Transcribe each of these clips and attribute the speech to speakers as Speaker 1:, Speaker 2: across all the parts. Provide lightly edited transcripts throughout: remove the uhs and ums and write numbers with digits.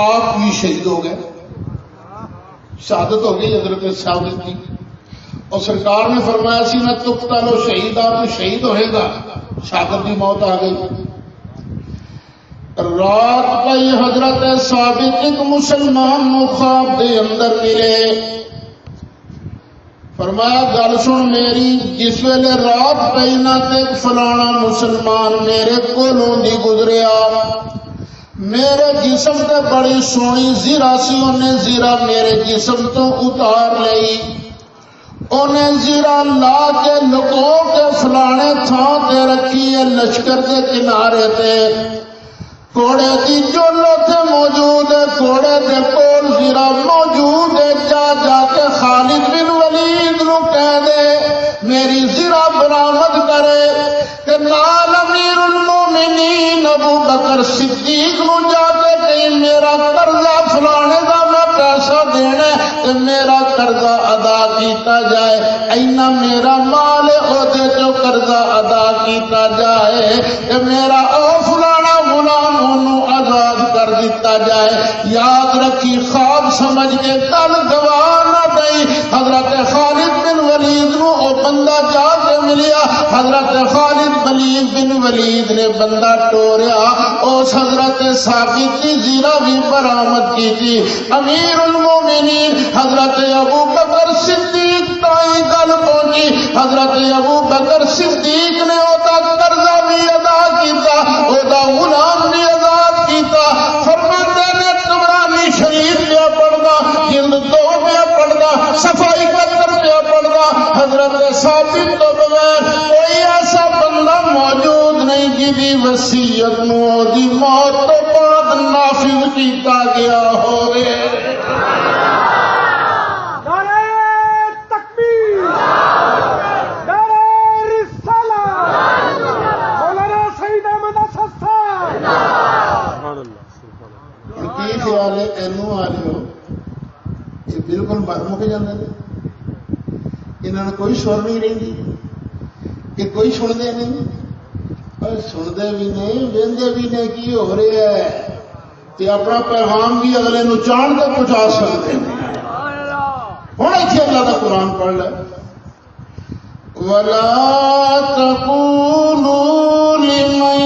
Speaker 1: آپ بھی شہید ہو گئے، شہادت ہو گئی حضرت ثابت کی، اور سرکار نے فرمایا سی میں تقتل شہید آپ شہید ہوئے گا، شہادت کی موت آ گئی۔ رات پئی حضرت ثابت ایک مسلمان نو خواب دے اندر ملے، فرمایا گل سن میری، جس ویلے رات پئی نہ تے فلانا مسلمان میرے کولوں دی گزریا، میرے جسم تے بڑی سونی زیرہ سی، انہیں زیرہ میرے جسم تو اتار لئی، انہیں زیرہ لا کے لکو کے فلانے تھان تے رکھی ہے لشکر کے کنارے تے، کوڑے کی جولو تے موجود ہے، کوڑے کے کول زیرہ موجود ہے، جا جا کے خالد بن ولید نو کہہ دے میری زیرہ برآمد کرے، کہ نال امیر المومنین ابو بکر صدیق نو جا کے کہیں میرا قرضہ فلانے دا میں پیسہ دینا کہ میرا قرضہ ادا کیتا جائے، اینا میرا مال عہدے جو قرضہ ادا کیتا جائے، کہ میرا او فلانا غلام انہوں آزاد کر دیتا جائے۔ یاد رکھی خواب سمجھ کے کل گواہ نہ دئی، حضرت خالد بن ولید نو او بندہ جا کے ملیا، حضرت خالد بن ولید نے بندہ ٹوریا، اس حضرت ثابت کی زیرہ بھی برآمد کی تھی۔ امیر المومنین حضرت ابو بکر صدیق تائیں گل پہنچی، حضرت ابو بکر صدیق نے اودا قرضہ بھی ادا کیتا، اودا غلام بھی آزاد کیتا، فرماتے نے قرآن شریف پہ پڑھنا، جلد 2 پہ پڑھنا، صفحہ 71 پہ پڑھنا، حضرت ثابت تو بغیر کوئی ایسا بندہ موجود نہیں جی وصیت نو دی موت تو بعد نافذ کیتا گیا ہوئے۔ خیال ہے اینو آ رہے ہو یہ بالکل مک جاندے نے، انہاں نوں کوئی سر نہیں رہندی، کہ کوئی سنتے نہیں، اور سنتے بھی نہیں ویندے بھی نہیں کی ہو رہا ہے، تے اپنا پیغام بھی اگلے نوں چاند تے پہنچا سکتے ہیں۔ ہن ایتھے اللہ دا قرآن پڑھ لے، وَلَا تَقُولُوا لِمَن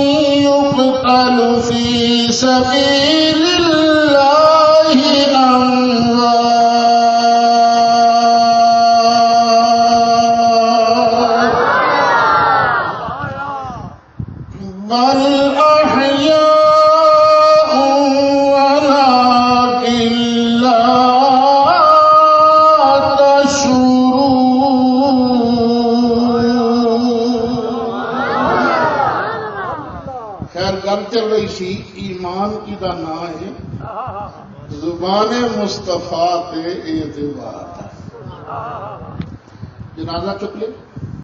Speaker 1: يُقْتَلُ فِي سَبِيلِ ایمان کی دا نام ہے زبان مصطفیٰ تے اعتبار، جنازہ چک لے۔